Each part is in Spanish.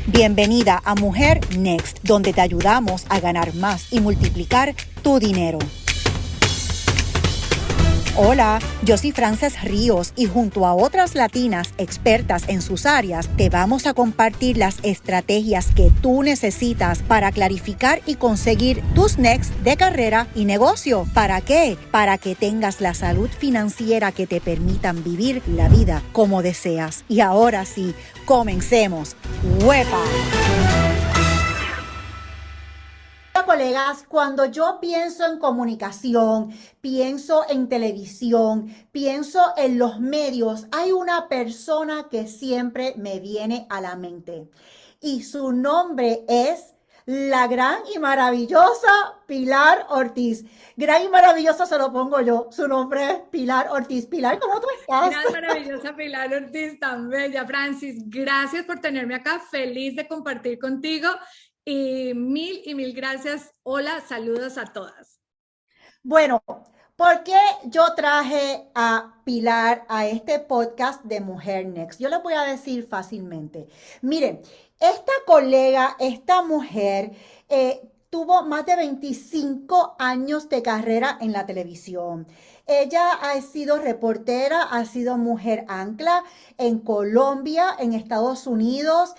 Bienvenida a Mujer Next, donde te ayudamos a ganar más y multiplicar tu dinero. Hola, yo soy Frances Ríos y junto a otras latinas expertas en sus áreas, te vamos a compartir las estrategias que tú necesitas para clarificar y conseguir tus next de carrera y negocio. ¿Para qué? Para que tengas la salud financiera que te permitan vivir la vida como deseas. Y ahora sí, comencemos. ¡Huepa! Colegas, cuando yo pienso en comunicación, pienso en televisión, pienso en los medios, hay una persona que siempre me viene a la mente y su nombre es la gran y maravillosa Pilar Ortiz. Gran y maravillosa se lo pongo yo, su nombre es Pilar Ortiz. Pilar, ¿cómo tú estás? Gran, maravillosa Pilar Ortiz, tan bella, Francis. Gracias por tenerme acá, feliz de compartir contigo y mil gracias. Hola, saludos a todas. Bueno, ¿por qué yo traje a Pilar a este podcast de Mujer Next? Yo les voy a decir fácilmente. Miren, esta colega, esta mujer, tuvo más de 25 años de carrera en la televisión. Ella ha sido reportera, ha sido mujer ancla en Colombia, en Estados Unidos.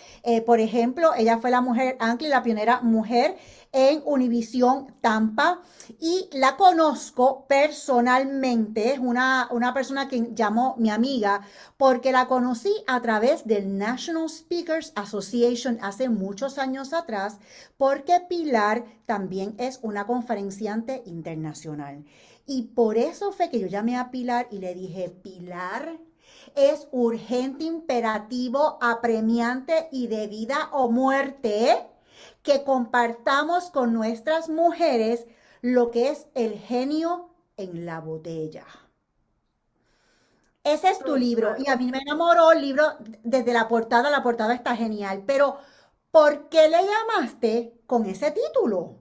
Por ejemplo, ella fue la mujer ancla y la pionera mujer en Univisión Tampa y la conozco personalmente, es una persona que llamó mi amiga porque la conocí a través del National Speakers Association hace muchos años atrás, porque Pilar también es una conferenciante internacional. Y por eso fue que yo llamé a Pilar y le dije, Pilar, es urgente, imperativo, apremiante y de vida o muerte que compartamos con nuestras mujeres lo que es el genio en la botella. Ese es tu libro Total. y a mí me enamoró el libro desde la portada está genial, pero ¿por qué le llamaste con ese título?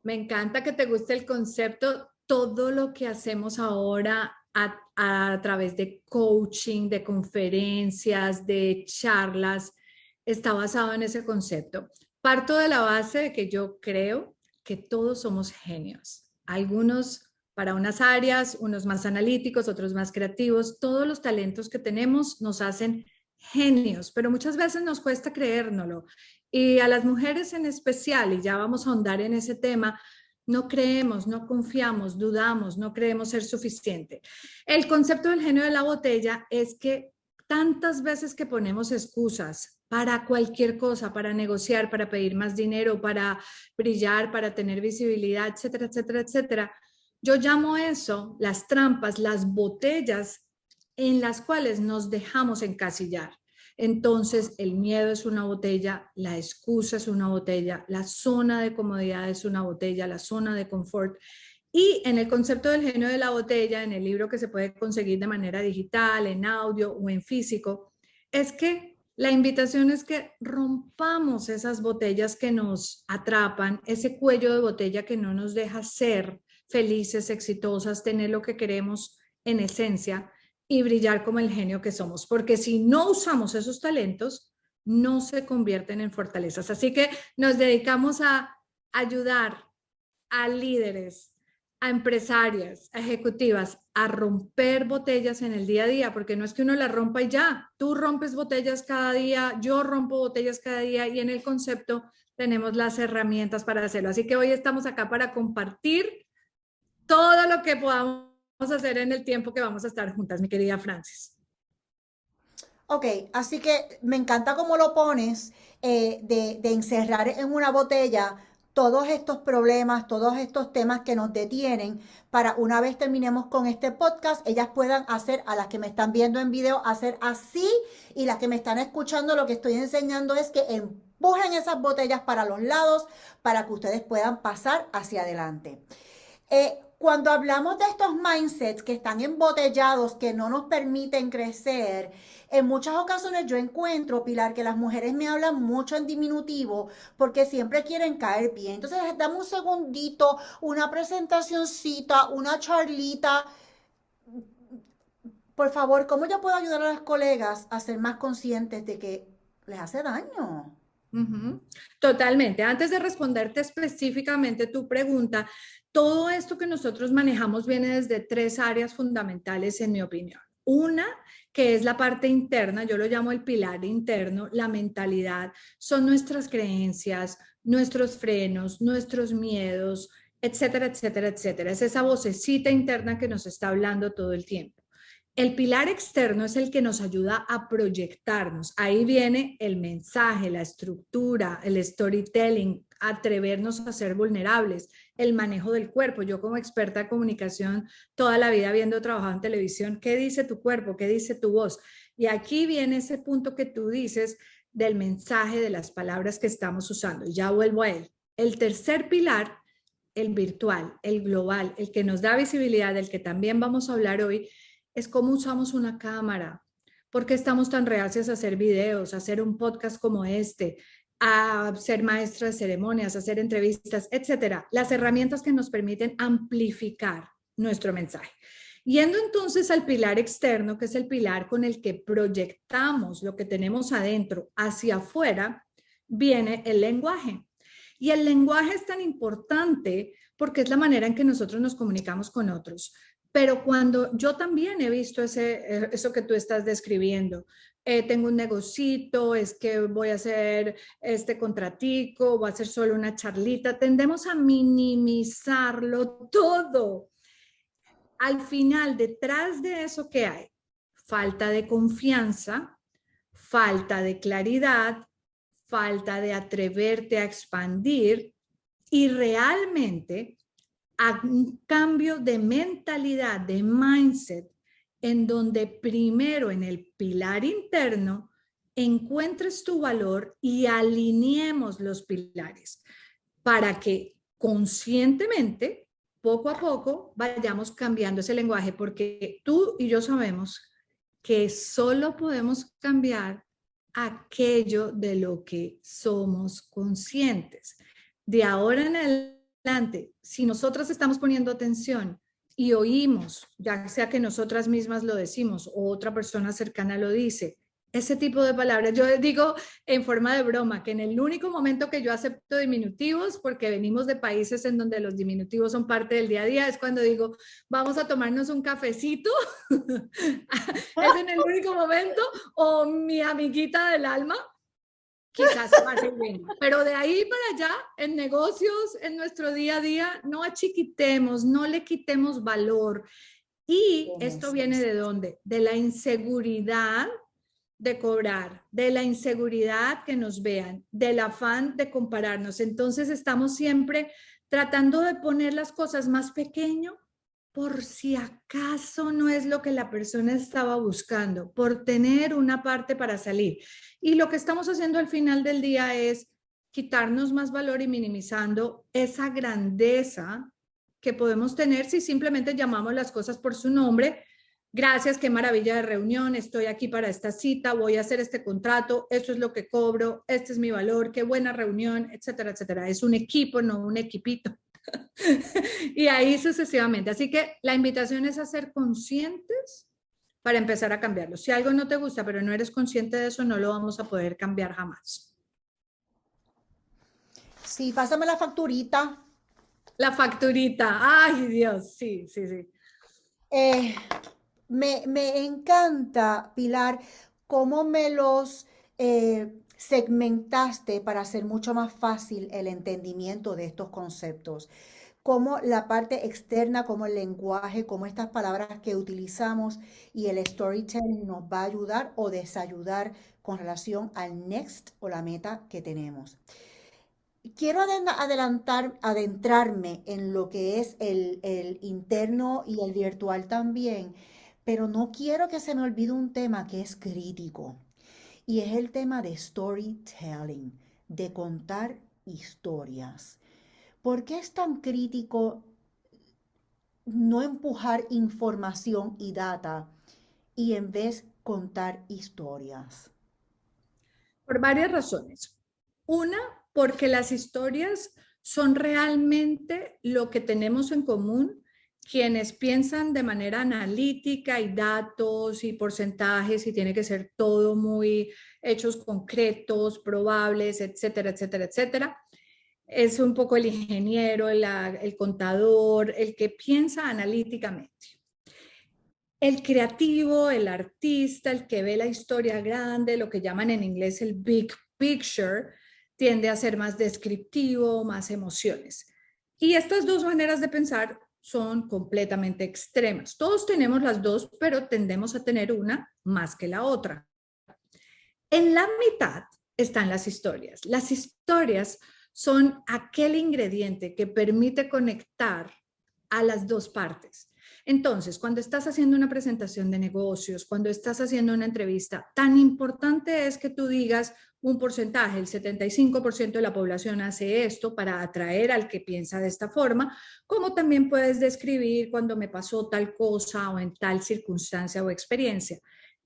Me encanta que te guste el concepto. Todo lo que hacemos ahora a través de coaching, de conferencias, de charlas, está basado en ese concepto. Parto de la base de que yo creo que todos somos genios. Algunos para unas áreas, unos más analíticos, otros más creativos. Todos los talentos que tenemos nos hacen genios, pero muchas veces nos cuesta creérnoslo. Y a las mujeres en especial, y ya vamos a ahondar en ese tema, no creemos, no confiamos, dudamos, no creemos ser suficiente. El concepto del genio de la botella es que tantas veces que ponemos excusas para cualquier cosa, para negociar, para pedir más dinero, para brillar, para tener visibilidad, etcétera, etcétera, etcétera. Yo llamo eso las trampas, las botellas en las cuales nos dejamos encasillar. Entonces, el miedo es una botella, la excusa es una botella, la zona de comodidad es una botella, la zona de confort. Y en el concepto del genio de la botella, en el libro que se puede conseguir de manera digital, en audio o en físico, es que la invitación es que rompamos esas botellas que nos atrapan, ese cuello de botella que no nos deja ser felices, exitosas, tener lo que queremos en esencia y brillar como el genio que somos, porque si no usamos esos talentos, no se convierten en fortalezas. Así que nos dedicamos a ayudar a líderes, a empresarias, a ejecutivas, a romper botellas en el día a día, porque no es que uno la rompa y ya, tú rompes botellas cada día, yo rompo botellas cada día y en el concepto tenemos las herramientas para hacerlo. Así que hoy estamos acá para compartir todo lo que podamos hacer en el tiempo que vamos a estar juntas, mi querida Francis. Ok, así que me encanta cómo lo pones, de encerrar en una botella todos estos problemas, todos estos temas que nos detienen, para una vez terminemos con este podcast, ellas puedan hacer, a las que me están viendo en video, hacer así, y las que me están escuchando, lo que estoy enseñando es que empujen esas botellas para los lados para que ustedes puedan pasar hacia adelante. Cuando hablamos de estos mindsets que están embotellados, que no nos permiten crecer, en muchas ocasiones yo encuentro, Pilar, que las mujeres me hablan mucho en diminutivo porque siempre quieren caer bien. Entonces, dame un segundito, una presentacioncita, una charlita. Por favor, ¿cómo yo puedo ayudar a las colegas a ser más conscientes de que les hace daño. Ujú. Totalmente. Antes de responderte específicamente tu pregunta, todo esto que nosotros manejamos viene desde tres áreas fundamentales, en mi opinión. Una, que es la parte interna, yo lo llamo el pilar interno, la mentalidad, son nuestras creencias, nuestros frenos, nuestros miedos, etcétera, etcétera, etcétera. Es esa vocecita interna que nos está hablando todo el tiempo. El pilar externo es el que nos ayuda a proyectarnos. Ahí viene el mensaje, la estructura, el storytelling, atrevernos a ser vulnerables, el manejo del cuerpo. Yo como experta de comunicación, toda la vida habiendo trabajado en televisión, ¿qué dice tu cuerpo? ¿Qué dice tu voz? Y aquí viene ese punto que tú dices del mensaje, de las palabras que estamos usando. Y ya vuelvo a él. El tercer pilar, el virtual, el global, el que nos da visibilidad, del que también vamos a hablar hoy, es cómo usamos una cámara. ¿Por qué estamos tan reacios a hacer videos, a hacer un podcast como este, a ser maestra de ceremonias, a hacer entrevistas, etcétera? Las herramientas que nos permiten amplificar nuestro mensaje. Yendo entonces al pilar externo, que es el pilar con el que proyectamos lo que tenemos adentro hacia afuera, viene el lenguaje. Y el lenguaje es tan importante porque es la manera en que nosotros nos comunicamos con otros. Pero cuando yo también he visto eso que tú estás describiendo, tengo un negocito, es que voy a hacer este contratico, voy a hacer solo una charlita, tendemos a minimizarlo todo. Al final, detrás de eso, ¿qué hay? Falta de confianza, falta de claridad, falta de atreverte a expandir y realmente a un cambio de mentalidad, de mindset, en donde primero en el pilar interno encuentres tu valor y alineemos los pilares para que conscientemente, poco a poco, vayamos cambiando ese lenguaje, porque tú y yo sabemos que solo podemos cambiar aquello de lo que somos conscientes. De ahora en adelante, si nosotras estamos poniendo atención y oímos, ya sea que nosotras mismas lo decimos o otra persona cercana lo dice, ese tipo de palabras, yo digo en forma de broma que en el único momento que yo acepto diminutivos, porque venimos de países en donde los diminutivos son parte del día a día, es cuando digo, vamos a tomarnos un cafecito, es en el único momento, o mi amiguita del alma, quizás más bien. Pero de ahí para allá, en negocios, en nuestro día a día, no achiquitemos, no le quitemos valor. Y esto viene de dónde? De la inseguridad de cobrar, de la inseguridad que nos vean, del afán de compararnos. Entonces estamos siempre tratando de poner las cosas más pequeño por si acaso no es lo que la persona estaba buscando, por tener una parte para salir. Y lo que estamos haciendo al final del día es quitarnos más valor y minimizando esa grandeza que podemos tener si simplemente llamamos las cosas por su nombre. Gracias, qué maravilla de reunión, estoy aquí para esta cita, voy a hacer este contrato, esto es lo que cobro, este es mi valor, qué buena reunión, etcétera, etcétera. Es un equipo, no un equipito. Y ahí sucesivamente. Así que la invitación es a ser conscientes para empezar a cambiarlo. Si algo no te gusta, pero no eres consciente de eso, no lo vamos a poder cambiar jamás. Sí, pásame la facturita. La facturita. Ay, Dios, sí, sí, sí. Eh, me encanta, Pilar, cómo me los segmentaste para hacer mucho más fácil el entendimiento de estos conceptos. Cómo la parte externa, como el lenguaje, como estas palabras que utilizamos y el storytelling nos va a ayudar o desayudar con relación al next o la meta que tenemos. Quiero adentrarme en lo que es el interno y el virtual también, pero no quiero que se me olvide un tema que es crítico y es el tema de storytelling, de contar historias. ¿Por qué es tan crítico no empujar información y data y en vez contar historias? Por varias razones. Una, porque las historias son realmente lo que tenemos en común quienes piensan de manera analítica y datos y porcentajes y tiene que ser todo muy hechos concretos, probables, etcétera, etcétera, etcétera. Es un poco el ingeniero, el contador, el que piensa analíticamente. El creativo, el artista, el que ve la historia grande, lo que llaman en inglés el big picture, tiende a ser más descriptivo, más emociones. Y estas dos maneras de pensar son completamente extremas. Todos tenemos las dos, pero tendemos a tener una más que la otra. En la mitad están las historias. Las historias son aquel ingrediente que permite conectar a las dos partes. Entonces, cuando estás haciendo una presentación de negocios, cuando estás haciendo una entrevista, tan importante es que tú digas un porcentaje, el 75% de la población hace esto para atraer al que piensa de esta forma, como también puedes describir cuando me pasó tal cosa o en tal circunstancia o experiencia.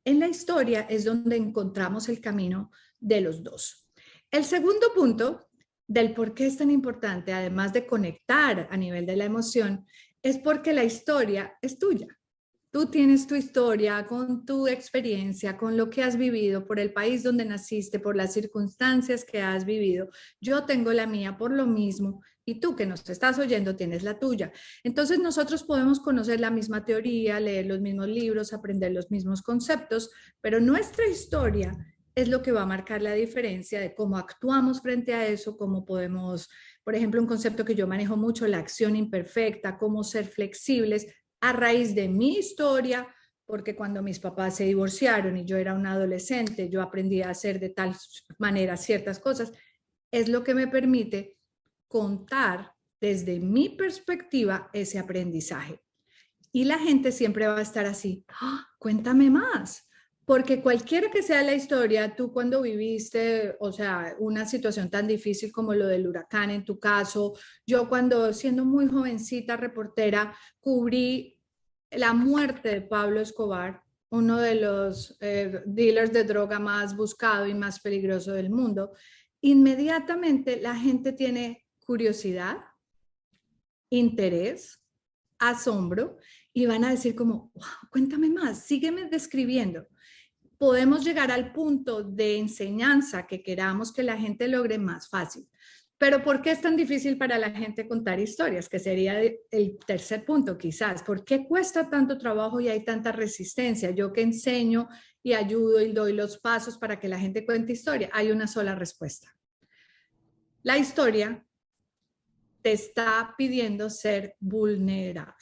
En la historia es donde encontramos el camino de los dos. El segundo punto del por qué es tan importante, además de conectar a nivel de la emoción, es porque la historia es tuya. Tú tienes tu historia con tu experiencia, con lo que has vivido, por el país donde naciste, por las circunstancias que has vivido. Yo tengo la mía por lo mismo y tú que nos estás oyendo tienes la tuya. Entonces nosotros podemos conocer la misma teoría, leer los mismos libros, aprender los mismos conceptos, pero nuestra historia es lo que va a marcar la diferencia de cómo actuamos frente a eso, cómo podemos, por ejemplo, un concepto que yo manejo mucho, la acción imperfecta, cómo ser flexibles a raíz de mi historia, porque cuando mis papás se divorciaron y yo era una adolescente, yo aprendí a hacer de tal manera ciertas cosas, es lo que me permite contar desde mi perspectiva ese aprendizaje. Y la gente siempre va a estar así, ¡ah! Cuéntame más, porque cualquiera que sea la historia, tú cuando viviste, o sea, una situación tan difícil como lo del huracán en tu caso, yo cuando siendo muy jovencita reportera cubrí la muerte de Pablo Escobar, uno de los dealers de droga más buscado y más peligroso del mundo, inmediatamente la gente tiene curiosidad, interés, asombro y van a decir como, wow, cuéntame más, sígueme describiendo. Podemos llegar al punto de enseñanza que queramos que la gente logre más fácil. Pero ¿por qué es tan difícil para la gente contar historias? Que sería el tercer punto quizás. ¿Por qué cuesta tanto trabajo y hay tanta resistencia? Yo que enseño y ayudo y doy los pasos para que la gente cuente historia, hay una sola respuesta. La historia te está pidiendo ser vulnerable.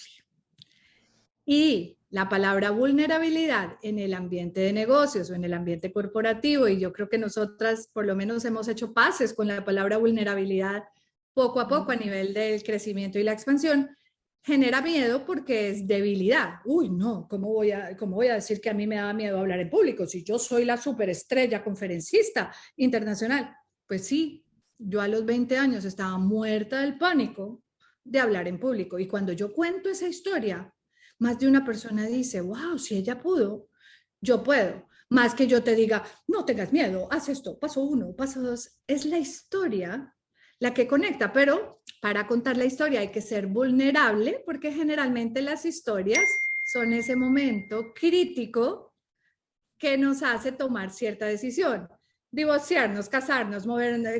Y la palabra vulnerabilidad en el ambiente de negocios o en el ambiente corporativo, y yo creo que nosotras por lo menos hemos hecho pases con la palabra vulnerabilidad poco a poco a nivel del crecimiento y la expansión, genera miedo porque es debilidad. Uy, no, cómo voy a decir que a mí me da miedo hablar en público si yo soy la superestrella conferencista internacional? Pues sí, yo a los 20 años estaba muerta del pánico de hablar en público y cuando yo cuento esa historia, más de una persona dice, wow, si ella pudo, yo puedo. Más que yo te diga, no tengas miedo, haz esto, paso uno, paso dos. Es la historia la que conecta, pero para contar la historia hay que ser vulnerable porque generalmente las historias son ese momento crítico que nos hace tomar cierta decisión. Divorciarnos, casarnos,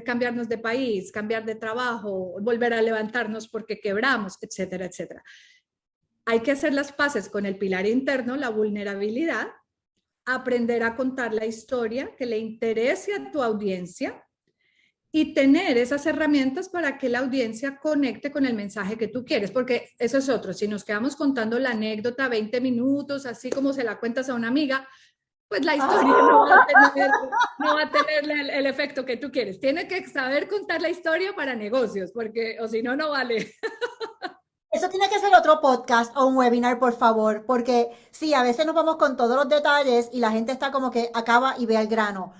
cambiarnos de país, cambiar de trabajo, volver a levantarnos porque quebramos, etcétera, etcétera. Hay que hacer las paces con el pilar interno, la vulnerabilidad, aprender a contar la historia que le interese a tu audiencia y tener esas herramientas para que la audiencia conecte con el mensaje que tú quieres, porque eso es otro, si nos quedamos contando la anécdota 20 minutos, así como se la cuentas a una amiga, pues la historia no va a tener el efecto que tú quieres. Tiene que saber contar la historia para negocios, porque o si no, no vale. Eso tiene que ser otro podcast o un webinar, por favor, porque sí, a veces nos vamos con todos los detalles y la gente está como que acaba y ve al grano.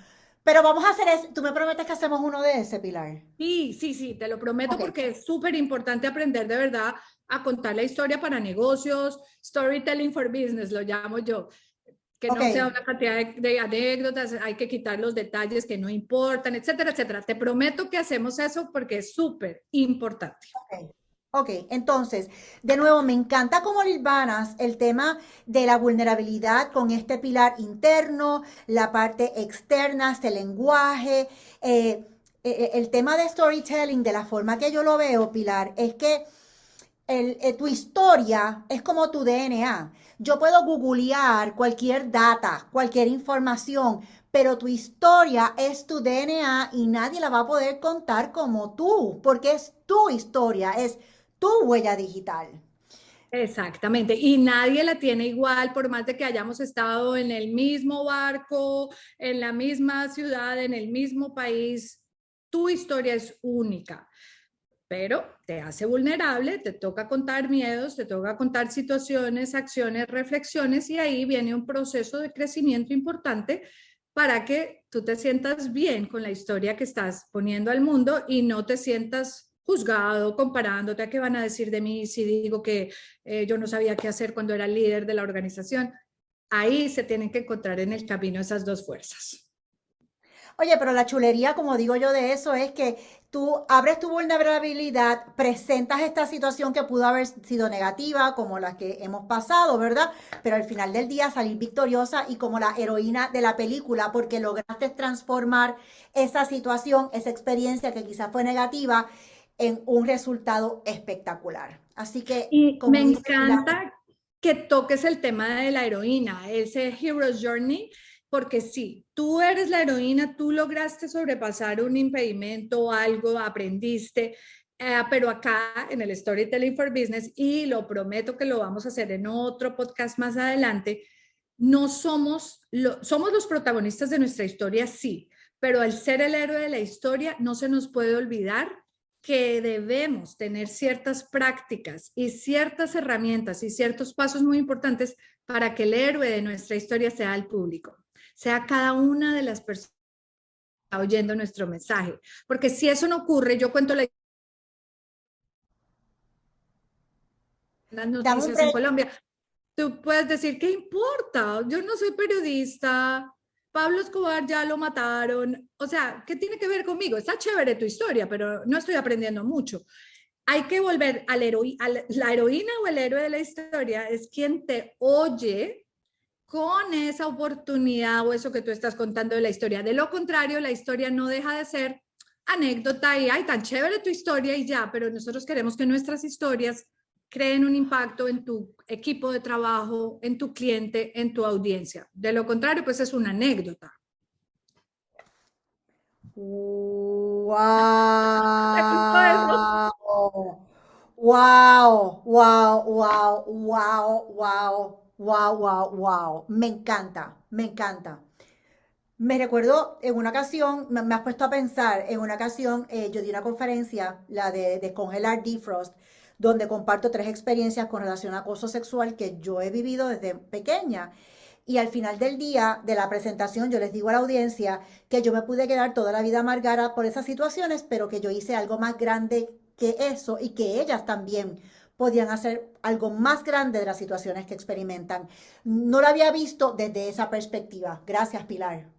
Pero vamos a hacer eso. ¿Tú me prometes que hacemos uno de ese, Pilar? Sí, sí, sí, te lo prometo Ok, porque es súper importante aprender de verdad a contar la historia para negocios, storytelling for business, lo llamo yo, que ok, no sea una cantidad de anécdotas, hay que quitar los detalles que no importan, etcétera, etcétera. Te prometo que hacemos eso porque es súper importante. ok. Ok, entonces, de nuevo, me encanta cómo hilvanas el tema de la vulnerabilidad con este pilar interno, la parte externa, este lenguaje, el tema de storytelling, de la forma que yo lo veo, Pilar, es que tu historia es como tu DNA. Yo puedo googlear cualquier data, cualquier información, pero tu historia es tu DNA y nadie la va a poder contar como tú, porque es tu historia, es tu huella digital. Exactamente, y nadie la tiene igual, por más de que hayamos estado en el mismo barco, en la misma ciudad, en el mismo país, tu historia es única, pero te hace vulnerable, te toca contar miedos, te toca contar situaciones, acciones, reflexiones, y ahí viene un proceso de crecimiento importante para que tú te sientas bien con la historia que estás poniendo al mundo y no te sientas juzgado, comparándote a qué van a decir de mí si digo que yo no sabía qué hacer cuando era líder de la organización. Ahí se tienen que encontrar en el camino esas dos fuerzas. Oye, pero la chulería, como digo yo de eso, es que tú abres tu vulnerabilidad, presentas esta situación que pudo haber sido negativa, como la que hemos pasado, ¿verdad? Pero al final del día salir victoriosa y como la heroína de la película, porque lograste transformar esa situación, esa experiencia que quizás fue negativa, en un resultado espectacular. Así que, Y me como dice Pilar, encanta que toques el tema de la heroína, ese Hero's Journey, porque sí, tú eres la heroína, tú lograste sobrepasar un impedimento, algo, aprendiste, pero acá en el Storytelling for Business, y lo prometo que lo vamos a hacer en otro podcast más adelante, no somos, somos los protagonistas de nuestra historia, sí, pero al ser el héroe de la historia no se nos puede olvidar que debemos tener ciertas prácticas y ciertas herramientas y ciertos pasos muy importantes para que el héroe de nuestra historia sea el público, sea cada una de las personas que está oyendo nuestro mensaje. Porque si eso no ocurre, yo cuento las dame un noticias en break. Colombia, tú puedes decir, ¿qué importa? Yo no soy periodista, Pablo Escobar ya lo mataron, o sea, ¿qué tiene que ver conmigo? Está chévere tu historia, pero no estoy aprendiendo mucho. Hay que volver a la heroína o el héroe de la historia es quien te oye con esa oportunidad o eso que tú estás contando de la historia. De lo contrario, la historia no deja de ser anécdota y, ay, tan chévere tu historia y ya, pero nosotros queremos que nuestras historias creen un impacto en tu equipo de trabajo, en tu cliente, en tu audiencia. De lo contrario, pues es una anécdota. ¿Te gustó eso? Wow. Wow, wow, wow, wow, wow, wow, wow, wow. Me encanta, me encanta. Me recuerdo en una ocasión, me has puesto a pensar, en una ocasión yo di una conferencia, la de Descongelar Defrost, donde comparto tres experiencias con relación a acoso sexual que yo he vivido desde pequeña. Y al final del día de la presentación, yo les digo a la audiencia que yo me pude quedar toda la vida amargada por esas situaciones, pero que yo hice algo más grande que eso y que ellas también podían hacer algo más grande de las situaciones que experimentan. No lo había visto desde esa perspectiva. Gracias, Pilar.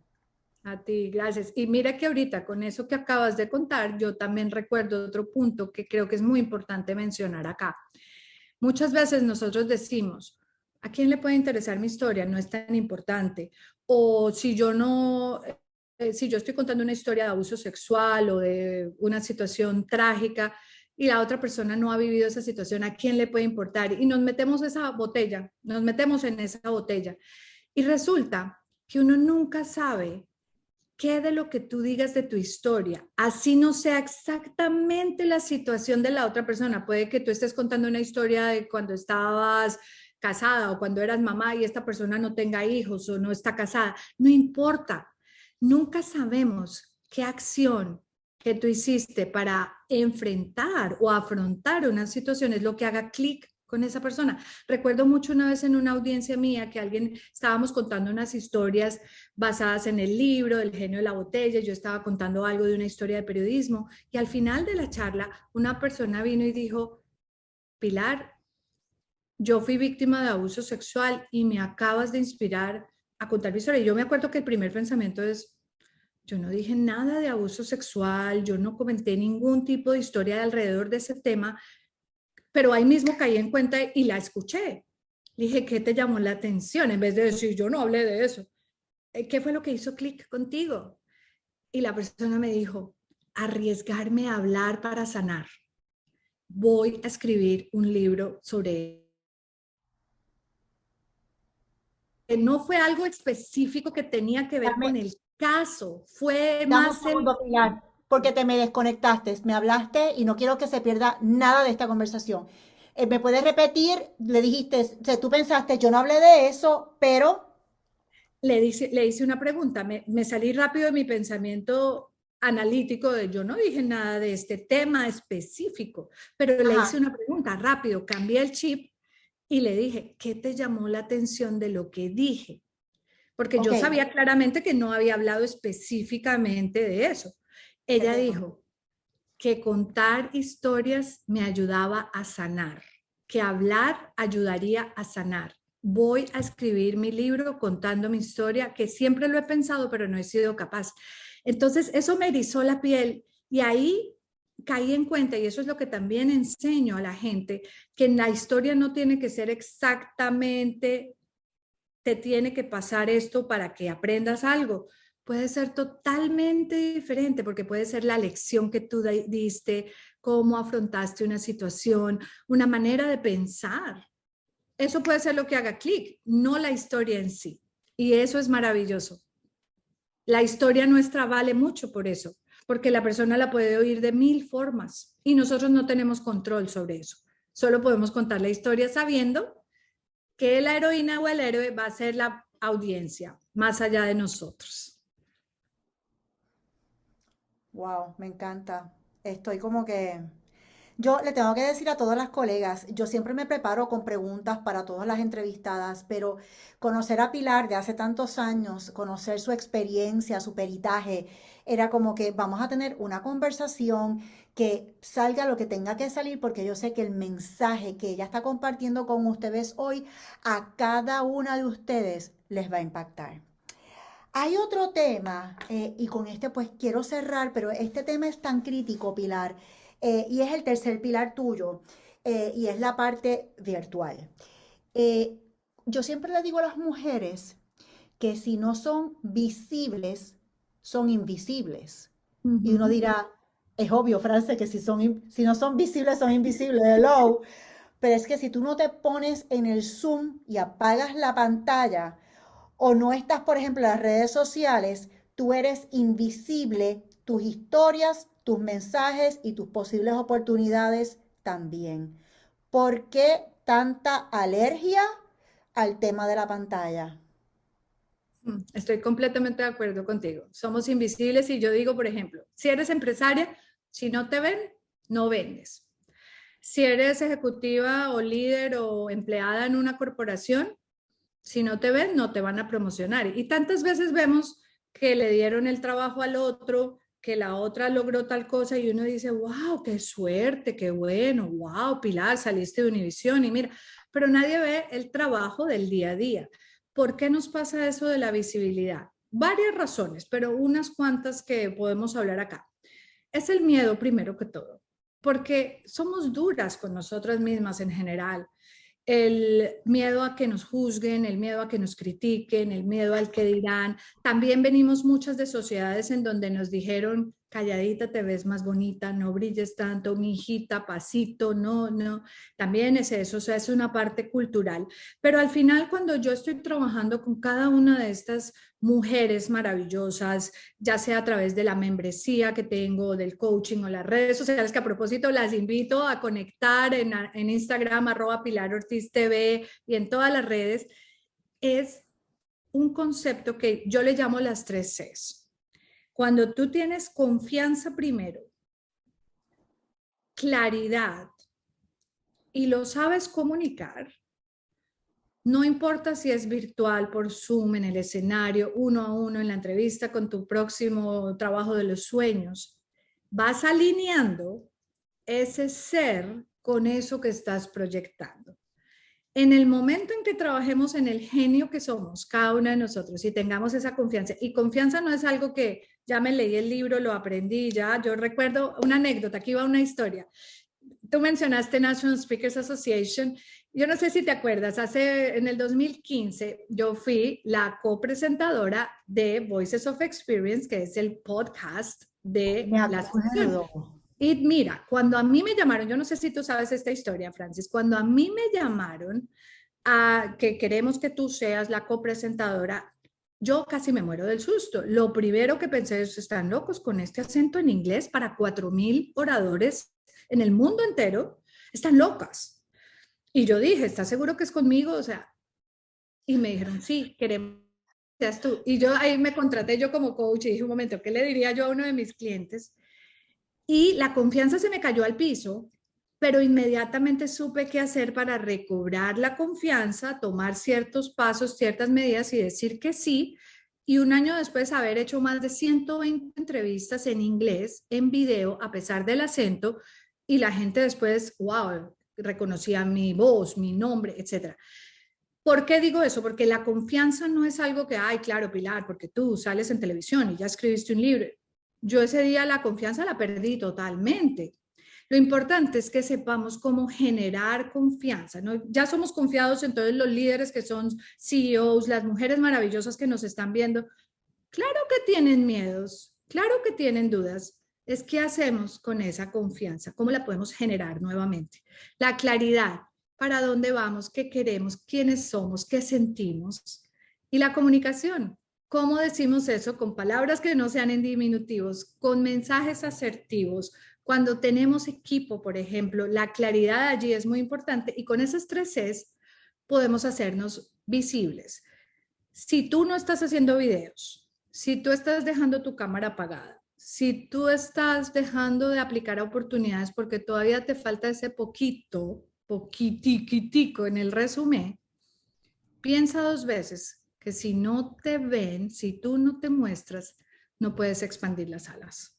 A ti, gracias. Y mira que ahorita con eso que acabas de contar, yo también recuerdo otro punto que creo que es muy importante mencionar acá. Muchas veces nosotros decimos, ¿a quién le puede interesar mi historia? No es tan importante. O si yo no, si yo estoy contando una historia de abuso sexual o de una situación trágica y la otra persona no ha vivido esa situación, ¿a quién le puede importar? Y nos metemos esa botella, nos metemos en esa botella. Y resulta que uno nunca sabe qué de lo que tú digas de tu historia, así no sea exactamente la situación de la otra persona. Puede que tú estés contando una historia de cuando estabas casada o cuando eras mamá y esta persona no tenga hijos o no está casada. No importa. Nunca sabemos qué acción que tú hiciste para enfrentar o afrontar una situación es lo que haga clic con esa persona. Recuerdo mucho una vez en una audiencia mía que alguien estábamos contando unas historias basadas en el libro del genio de la botella, yo estaba contando algo de una historia de periodismo y al final de la charla una persona vino y dijo, Pilar, yo fui víctima de abuso sexual y me acabas de inspirar a contar mi historia. Y yo me acuerdo que el primer pensamiento es, yo no dije nada de abuso sexual, yo no comenté ningún tipo de historia de alrededor de ese tema, pero ahí mismo caí en cuenta y la escuché. Le dije, ¿qué te llamó la atención? En vez de decir, yo no hablé de eso. ¿Qué fue lo que hizo clic contigo? Y la persona me dijo, arriesgarme a hablar para sanar. Voy a escribir un libro sobre... No fue algo específico que tenía que ver Dame, con el caso, fue dame un más el... segundo, Pilar, porque te me desconectaste, me hablaste y no quiero que se pierda nada de esta conversación. ¿Me puedes repetir? Le dijiste, o sea, tú pensaste, yo no hablé de eso, pero... Le hice una pregunta, me salí rápido de mi pensamiento analítico de yo no dije nada de este tema específico, pero le hice Ajá, una pregunta rápido, cambié el chip y le dije, ¿qué te llamó la atención de lo que dije? Porque ok, yo sabía claramente que no había hablado específicamente de eso. ¿qué Ella tema? dijo que contar historias me ayudaba a sanar, que hablar ayudaría a sanar. Voy a escribir mi libro contando mi historia, que siempre lo he pensado, pero no he sido capaz. Entonces, eso me erizó la piel y ahí caí en cuenta, y eso es lo que también enseño a la gente, que en la historia no tiene que ser exactamente, te tiene que pasar esto para que aprendas algo. Puede ser totalmente diferente porque puede ser la lección que tú diste, cómo afrontaste una situación, una manera de pensar. Eso puede ser lo que haga clic, no la historia en sí. Y eso es maravilloso. La historia nuestra vale mucho por eso, porque la persona la puede oír de 1000 formas y nosotros no tenemos control sobre eso. Solo podemos contar la historia sabiendo que la heroína o el héroe va a ser la audiencia, más allá de nosotros. Wow, me encanta. Estoy como que... Yo le tengo que decir a todas las colegas, yo siempre me preparo con preguntas para todas las entrevistadas, pero conocer a Pilar de hace tantos años, conocer su experiencia, su peritaje, era como que vamos a tener una conversación que salga lo que tenga que salir, porque yo sé que el mensaje que ella está compartiendo con ustedes hoy, a cada una de ustedes les va a impactar. Hay otro tema, y con este pues quiero cerrar, pero este tema es tan crítico, Pilar, y es el tercer pilar tuyo, y es la parte virtual. Eh, yo siempre le digo a las mujeres que si no son visibles, son invisibles. Uh Y uno -huh. dirá, es obvio, Frances, que si no son visibles, son invisibles. Hello. Pero es que si tú no te pones en el Zoom y apagas la pantalla, o no estás, por ejemplo, en las redes sociales, tú eres invisible, tus historias, tus mensajes y tus posibles oportunidades también. ¿Por qué tanta alergia al tema de la pantalla? Estoy completamente de acuerdo contigo. Somos invisibles y yo digo, por ejemplo, si eres empresaria, si no te ven, no vendes. Si eres ejecutiva o líder o empleada en una corporación, si no te ven, no te van a promocionar. Y tantas veces vemos que le dieron el trabajo al otro, que la otra logró tal cosa y uno dice, wow, qué suerte, qué bueno, wow, Pilar, saliste de Univisión y mira, pero nadie ve el trabajo del día a día. ¿Por qué nos pasa eso de la visibilidad? Varias razones, pero unas cuantas que podemos hablar acá. Es el miedo primero que todo, porque somos duras con nosotras mismas en general, el miedo a que nos juzguen, el miedo a que nos critiquen, el miedo al que dirán. También venimos muchas de sociedades en donde nos dijeron, calladita te ves más bonita, no brilles tanto, mi hijita, pasito, no, no. También es eso, o sea, es una parte cultural. Pero al final, cuando yo estoy trabajando con cada una de estas mujeres maravillosas, ya sea a través de la membresía que tengo, del coaching o las redes sociales, que a propósito las invito a conectar en Instagram, @Pilar Ortiz TV y en todas las redes, es un concepto que yo le llamo las 3 Cs. Cuando tú tienes confianza primero, claridad y lo sabes comunicar, no importa si es virtual, por Zoom, en el escenario, uno a uno, en la entrevista con tu próximo trabajo de los sueños, vas alineando ese ser con eso que estás proyectando. En el momento en que trabajemos en el genio que somos, cada una de nosotros, y tengamos esa confianza, y confianza no es algo que ya me leí el libro, lo aprendí, ya, yo recuerdo una anécdota, aquí va una historia. tú mencionaste National Speakers Association. Yo no sé si te acuerdas, en el 2015 yo fui la copresentadora de Voices of Experience, que es el podcast Me de la asociación. acuerdo. Y mira, cuando a mí me llamaron, yo no sé si tú sabes esta historia, Francis, cuando a mí me llamaron a que queremos que tú seas la copresentadora, yo casi me muero del susto. Lo primero que pensé es, están locos con este acento en inglés para 4.000 oradores en el mundo entero, están locas. Y yo dije, ¿estás seguro que es conmigo? O sea, y me dijeron, sí, queremos que seas tú. Y yo ahí me contraté yo como coach y dije, un momento, ¿qué le diría yo a uno de mis clientes? Y la confianza se me cayó al piso, pero inmediatamente supe qué hacer para recobrar la confianza, tomar ciertos pasos, ciertas medidas y decir que sí. Y un año después haber hecho más de 120 entrevistas en inglés, en video, a pesar del acento, y la gente después, wow, reconocía mi voz, mi nombre, etcétera. ¿Por qué digo eso? Porque la confianza no es algo que, ay, claro, Pilar, porque tú sales en televisión y ya escribiste un libro. Yo ese día la confianza la perdí totalmente. Lo importante es que sepamos cómo generar confianza, ¿no? Ya somos confiados en todos los líderes que son CEOs, las mujeres maravillosas que nos están viendo. Claro que tienen miedos, claro que tienen dudas. Es qué hacemos con esa confianza, cómo la podemos generar nuevamente. La claridad, para dónde vamos, qué queremos, quiénes somos, qué sentimos. Y la comunicación, cómo decimos eso con palabras que no sean en diminutivos, con mensajes asertivos. Cuando tenemos equipo, por ejemplo, la claridad allí es muy importante y con esas tres Cs podemos hacernos visibles. Si tú no estás haciendo videos, si tú estás dejando tu cámara apagada, si tú estás dejando de aplicar oportunidades porque todavía te falta ese poquito, poquitiquitico en el resumen, piensa dos veces que si no te ven, si tú no te muestras, no puedes expandir las alas.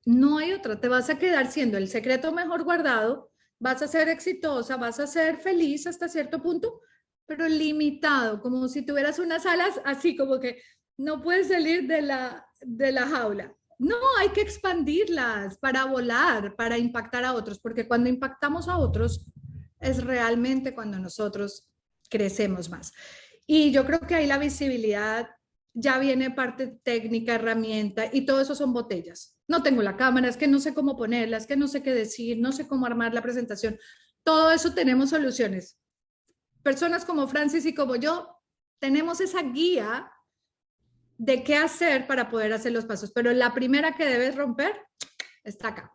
No hay otra, te vas a quedar siendo el secreto mejor guardado, vas a ser exitosa, vas a ser feliz hasta cierto punto, pero limitado, como si tuvieras unas alas así como que no puedes salir de la jaula. No, hay que expandirlas para volar, para impactar a otros, porque cuando impactamos a otros es realmente cuando nosotros crecemos más. Y yo creo que ahí la visibilidad ya viene parte técnica, herramienta, y todo eso son botellas. No tengo la cámara, es que no sé cómo ponerla, es que no sé qué decir, no sé cómo armar la presentación. Todo eso tenemos soluciones. Personas como Francis y como yo tenemos esa guía de qué hacer para poder hacer los pasos, pero la primera que debes romper está acá.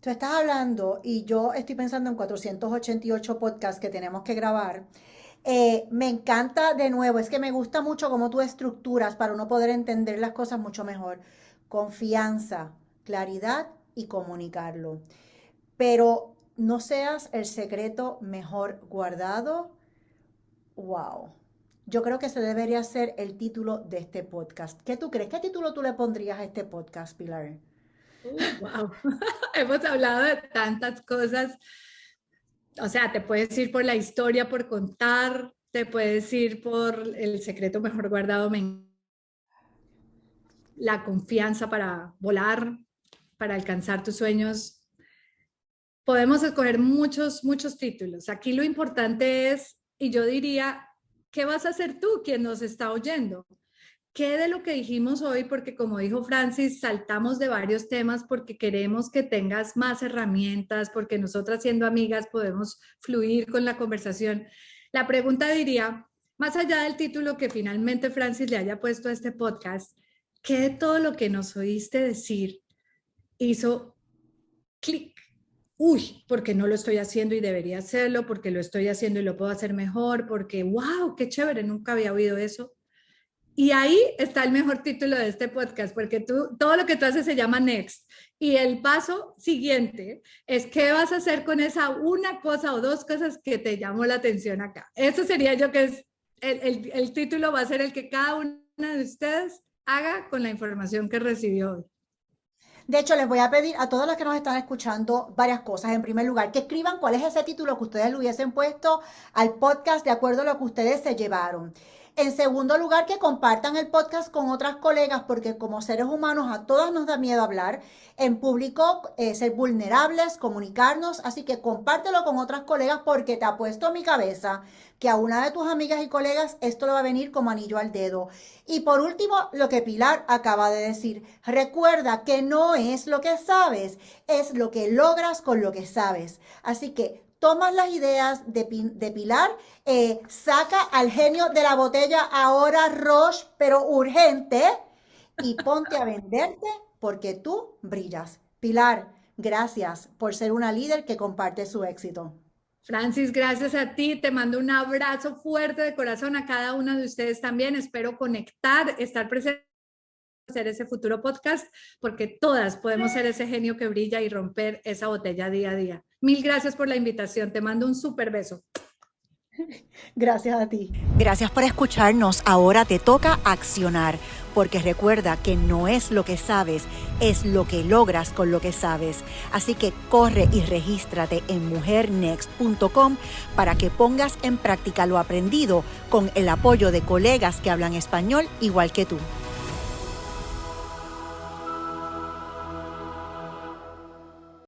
Tú estás hablando y yo estoy pensando en 488 podcasts que tenemos que grabar. Me encanta de nuevo, es que me gusta mucho cómo tú estructuras para uno poder entender las cosas mucho mejor. Confianza, claridad y comunicarlo. Pero no seas el secreto mejor guardado. Wow. Yo creo que ese debería ser el título de este podcast. ¿Qué tú crees? ¿Qué título tú le pondrías a este podcast, Pilar? Wow. Hemos hablado de tantas cosas. O sea, te puedes ir por la historia por contar, te puedes ir por el secreto mejor guardado, la confianza para volar, para alcanzar tus sueños. Podemos escoger muchos, muchos títulos. Aquí lo importante es, y yo diría, ¿qué vas a hacer tú quien nos está oyendo? ¿Qué de lo que dijimos hoy? Porque como dijo Francis, saltamos de varios temas porque queremos que tengas más herramientas, porque nosotras siendo amigas podemos fluir con la conversación. La pregunta diría, más allá del título que finalmente Francis le haya puesto a este podcast, ¿qué de todo lo que nos oíste decir hizo clic? Uy, porque no lo estoy haciendo y debería hacerlo, porque lo estoy haciendo y lo puedo hacer mejor, porque wow, qué chévere, nunca había oído eso. Y ahí está el mejor título de este podcast, porque todo lo que tú haces se llama Next. Y el paso siguiente es qué vas a hacer con esa una cosa o dos cosas que te llamó la atención acá. Eso sería yo que es, el título va a ser el que cada una de ustedes haga con la información que recibió hoy. De hecho, les voy a pedir a todos los que nos están escuchando varias cosas. En primer lugar, que escriban cuál es ese título que ustedes le hubiesen puesto al podcast de acuerdo a lo que ustedes se llevaron. En segundo lugar, que compartan el podcast con otras colegas, porque como seres humanos a todas nos da miedo hablar en público, ser vulnerables, comunicarnos. Así que compártelo con otras colegas, porque te apuesto a mi cabeza que a una de tus amigas y colegas esto le va a venir como anillo al dedo. Y por último, lo que Pilar acaba de decir, recuerda que no es lo que sabes, es lo que logras con lo que sabes. Así que tomas las ideas de Pilar, saca al genio de la botella ahora, Roche, pero urgente, y ponte a venderte porque tú brillas. Pilar, gracias por ser una líder que comparte su éxito. Francis, gracias a ti. Te mando un abrazo fuerte de corazón a cada una de ustedes también. Espero conectar, estar presente, hacer ese futuro podcast, porque todas podemos ser ese genio que brilla y romper esa botella día a día. Mil gracias por la invitación. Te mando un súper beso. Gracias a ti. Gracias por escucharnos. Ahora te toca accionar, porque recuerda que no es lo que sabes, es lo que logras con lo que sabes. Así que corre y regístrate en mujernext.com para que pongas en práctica lo aprendido con el apoyo de colegas que hablan español igual que tú.